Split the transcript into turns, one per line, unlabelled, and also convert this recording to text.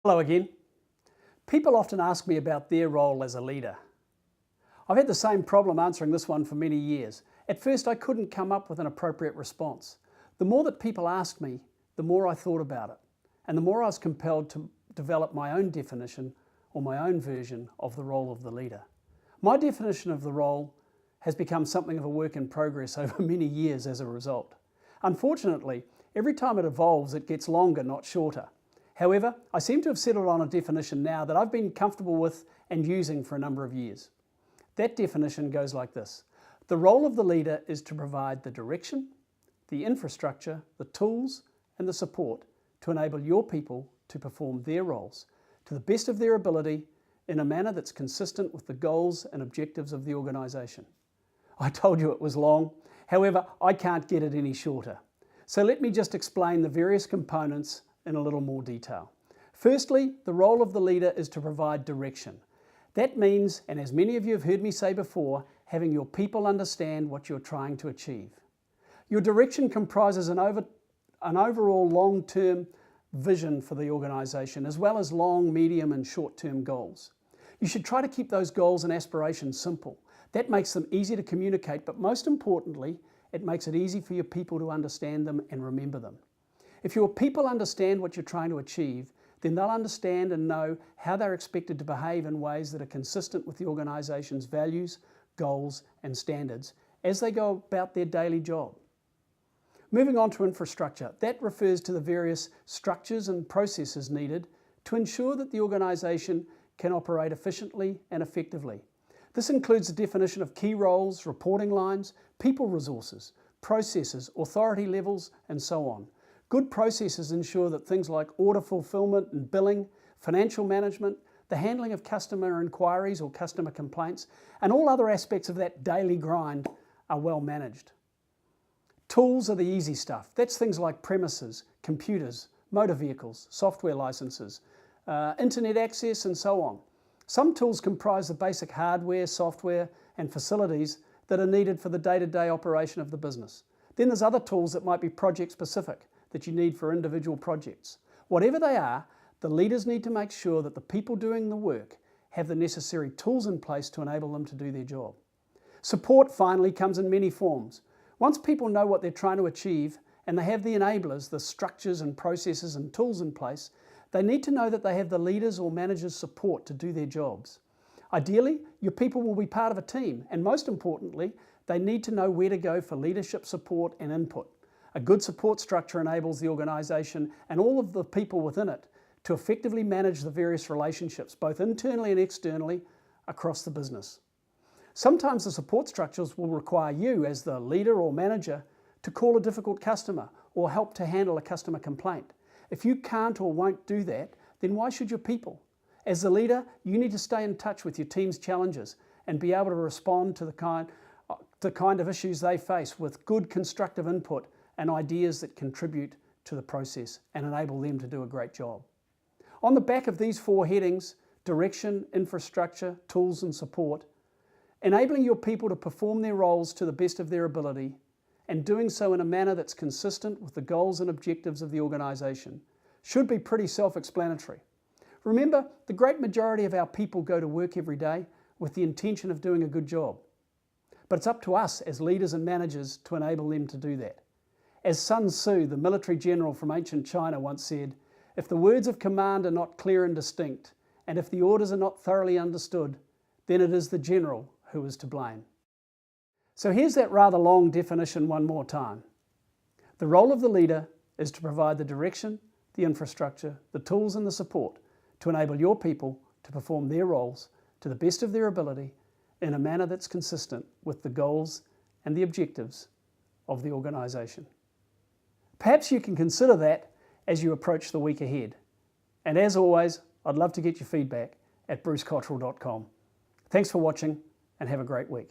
Hello again. People often ask me about their role as a leader. I've had the same problem answering this one for many years. At first, I couldn't come up with an appropriate response. The more that people asked me, the more I thought about it, and the more I was compelled to develop my own definition or my own version of the role of the leader. My definition of the role has become something of a work in progress over many years as a result. Unfortunately, every time it evolves, it gets longer, not shorter. However, I seem to have settled on a definition now that I've been comfortable with and using for a number of years. That definition goes like this. The role of the leader is to provide the direction, the infrastructure, the tools, and the support to enable your people to perform their roles to the best of their ability in a manner that's consistent with the goals and objectives of the organisation. I told you it was long, however, I can't get it any shorter. So let me just explain the various components in a little more detail. Firstly, the role of the leader is to provide direction. That means, and as many of you have heard me say before, having your people understand what you're trying to achieve. Your direction comprises an overall long-term vision for the organisation, as well as long, medium and short-term goals. You should try to keep those goals and aspirations simple. That makes them easy to communicate, but most importantly, it makes it easy for your people to understand them and remember them. If your people understand what you're trying to achieve, then they'll understand and know how they're expected to behave in ways that are consistent with the organisation's values, goals and standards as they go about their daily job. Moving on to infrastructure, that refers to the various structures and processes needed to ensure that the organisation can operate efficiently and effectively. This includes the definition of key roles, reporting lines, people resources, processes, authority levels and so on. Good processes ensure that things like order fulfillment and billing, financial management, the handling of customer inquiries or customer complaints, and all other aspects of that daily grind are well managed. Tools are the easy stuff. That's things like premises, computers, motor vehicles, software licenses, internet access and so on. Some tools comprise the basic hardware, software and facilities that are needed for the day-to-day operation of the business. Then there's other tools that might be project specific that you need for individual projects. Whatever they are, the leaders need to make sure that the people doing the work have the necessary tools in place to enable them to do their job. Support finally comes in many forms. Once people know what they're trying to achieve and they have the enablers, the structures and processes and tools in place, they need to know that they have the leaders or managers' support to do their jobs. Ideally, your people will be part of a team, and most importantly, they need to know where to go for leadership support and input. A good support structure enables the organisation and all of the people within it to effectively manage the various relationships, both internally and externally, across the business. Sometimes the support structures will require you, as the leader or manager, to call a difficult customer or help to handle a customer complaint. If you can't or won't do that, then why should your people? As the leader, you need to stay in touch with your team's challenges and be able to respond to the kind of issues they face with good constructive input and ideas that contribute to the process and enable them to do a great job. On the back of these four headings, direction, infrastructure, tools and support, enabling your people to perform their roles to the best of their ability and doing so in a manner that's consistent with the goals and objectives of the organisation should be pretty self-explanatory. Remember, the great majority of our people go to work every day with the intention of doing a good job. But it's up to us as leaders and managers to enable them to do that. As Sun Tzu, the military general from ancient China, once said, "If the words of command are not clear and distinct, and if the orders are not thoroughly understood, then it is the general who is to blame." So here's that rather long definition one more time. The role of the leader is to provide the direction, the infrastructure, the tools and the support to enable your people to perform their roles to the best of their ability in a manner that's consistent with the goals and the objectives of the organisation. Perhaps you can consider that as you approach the week ahead. And as always, I'd love to get your feedback at brucecotterill.com. Thanks for watching and have a great week.